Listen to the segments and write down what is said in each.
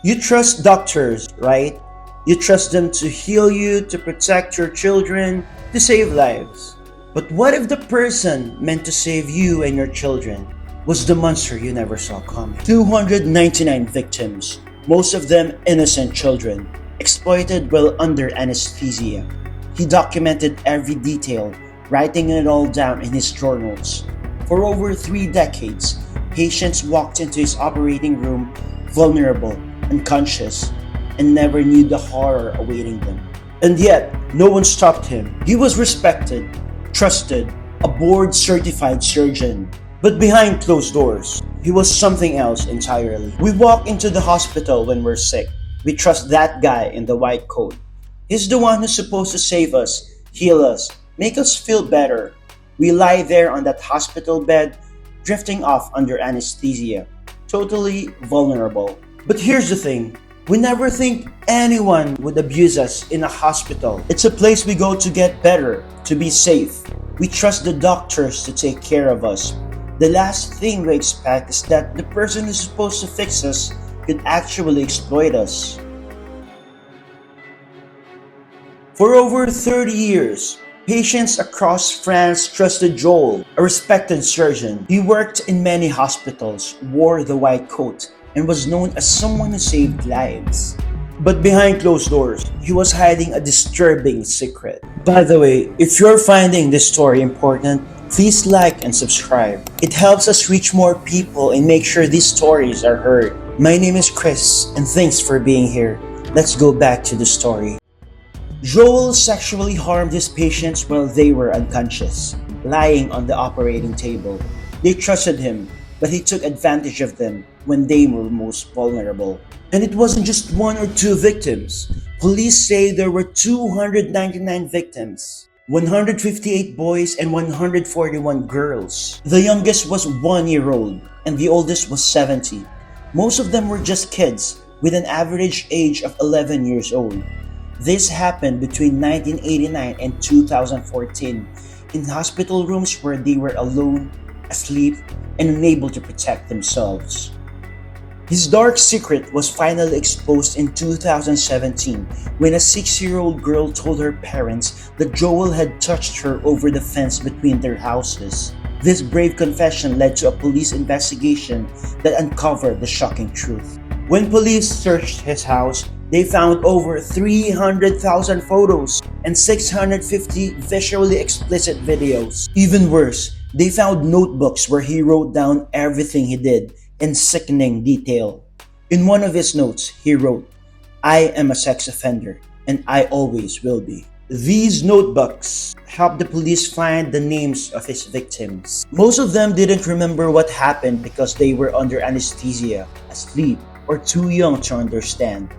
You trust doctors, right? You trust them to heal you, to protect your children, to save lives. But what if the person meant to save you and your children was the monster you never saw coming? 299 victims, most of them innocent children, exploited while under anesthesia. He documented every detail, writing it all down in his journals. For over 3 decades, patients walked into his operating room vulnerable, unconscious, and never knew the horror awaiting them. And yet, no one stopped him. He was respected, trusted, a board certified surgeon. But behind closed doors, he was something else entirely. We walk into the hospital when we're sick. We trust that guy in the white coat. He's the one who's supposed to save us, heal us, make us feel better. We lie there on that hospital bed, drifting off under anesthesia, totally vulnerable. But here's the thing. We never think anyone would abuse us in a hospital. It's a place we go to get better, to be safe. We trust the doctors to take care of us. The last thing we expect is that the person who's supposed to fix us could actually exploit us. For over 30 years, patients across France trusted Joel, a respected surgeon. He worked in many hospitals, wore the white coat, and was known as someone who saved lives. But behind closed doors, he was hiding a disturbing secret. By the way, if you're finding this story important, please like and subscribe. It helps us reach more people and make sure these stories are heard. My name is Chris, and thanks for being here. Let's go back to the story. Joel sexually harmed his patients while they were unconscious, lying on the operating table. They trusted him, but he took advantage of them when they were most vulnerable. And it wasn't just one or two victims. Police say there were 299 victims, 158 boys and 141 girls. The youngest was 1 year old, and the oldest was 70. Most of them were just kids, with an average age of 11 years old. This happened between 1989 and 2014 in hospital rooms where they were alone, asleep, and unable to protect themselves. His dark secret was finally exposed in 2017 when a 6-year-old girl told her parents that Joel had touched her over the fence between their houses. This brave confession led to a police investigation that uncovered the shocking truth. When police searched his house, they found over 300,000 photos and 650 visually explicit videos. Even worse, they found notebooks where he wrote down everything he did in sickening detail. In one of his notes, he wrote, "I am a sex offender, and I always will be." These notebooks helped the police find the names of his victims. Most of them didn't remember what happened because they were under anesthesia, asleep, or too young to understand.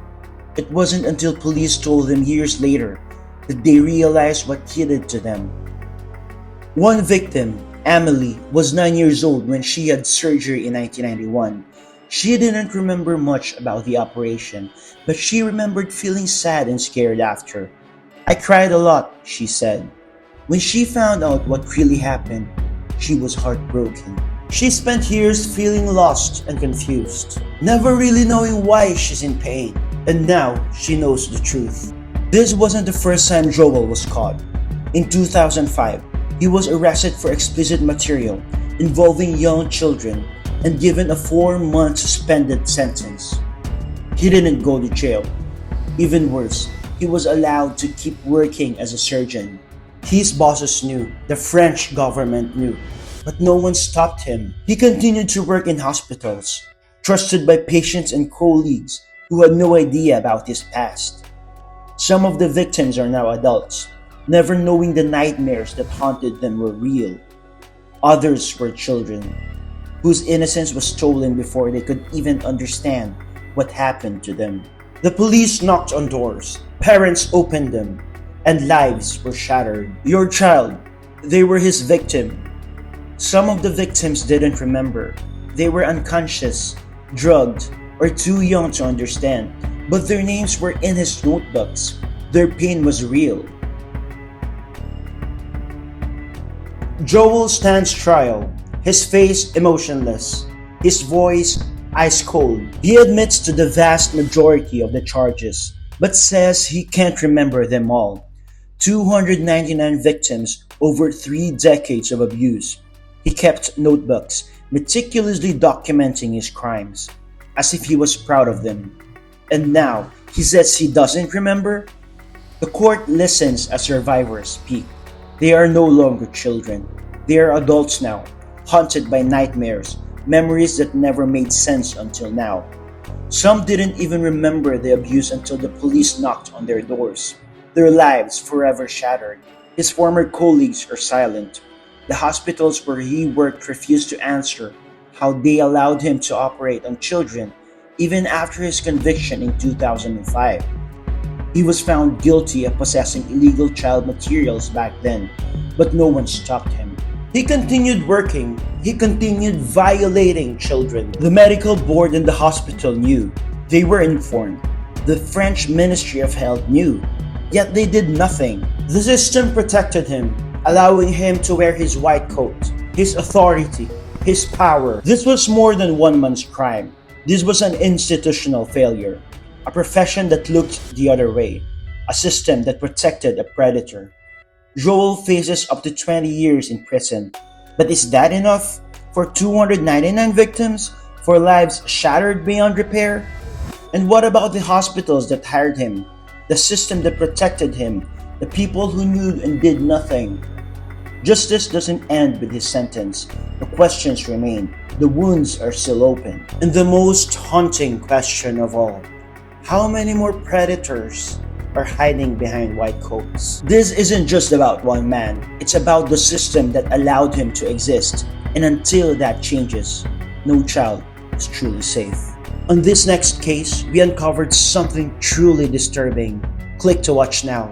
It wasn't until police told them years later that they realized what he did to them. One victim, Emily, was 9 years old when she had surgery in 1991. She didn't remember much about the operation, but she remembered feeling sad and scared after. "I cried a lot," she said. When she found out what really happened, she was heartbroken. She spent years feeling lost and confused, never really knowing why she's in pain. And now she knows the truth. This wasn't the first time Joel was caught. In 2005, he was arrested for explicit material involving young children and given a 4-month suspended sentence. He didn't go to jail. Even worse, he was allowed to keep working as a surgeon. His bosses knew, the French government knew, but no one stopped him. He continued to work in hospitals, trusted by patients and colleagues who had no idea about his past. Some of the victims are now adults, never knowing the nightmares that haunted them were real. Others were children, whose innocence was stolen before they could even understand what happened to them. The police knocked on doors, parents opened them, and lives were shattered. Your child, they were his victim. Some of the victims didn't remember. They were unconscious, drugged, or too young to understand, but their names were in his notebooks. Their pain was real. Joel stands trial, his face emotionless, his voice ice cold. He admits to the vast majority of the charges, but says he can't remember them all. 299 victims over 3 decades of abuse. He kept notebooks, meticulously documenting his crimes, as if he was proud of them. And now, he says he doesn't remember? The court listens as survivors speak. They are no longer children. They are adults now, haunted by nightmares, memories that never made sense until now. Some didn't even remember the abuse until the police knocked on their doors. Their lives forever shattered. His former colleagues are silent. The hospitals where he worked refused to answer how they allowed him to operate on children even after his conviction in 2005. He was found guilty of possessing illegal child materials back then, but no one stopped him. He continued working. He continued violating children. The medical board and the hospital knew. They were informed. The French Ministry of Health knew. Yet they did nothing. The system protected him, allowing him to wear his white coat, his authority, his power. This was more than one man's crime. This was an institutional failure, a profession that looked the other way, a system that protected a predator. Joel faces up to 20 years in prison. But is that enough for 299 victims, for lives shattered beyond repair? And what about the hospitals that hired him, the system that protected him, the people who knew and did nothing? Justice doesn't end with his sentence. The questions remain. The wounds are still open. And the most haunting question of all, how many more predators are hiding behind white coats? This isn't just about one man. It's about the system that allowed him to exist. And until that changes, no child is truly safe. On this next case, we uncovered something truly disturbing. Click to watch now.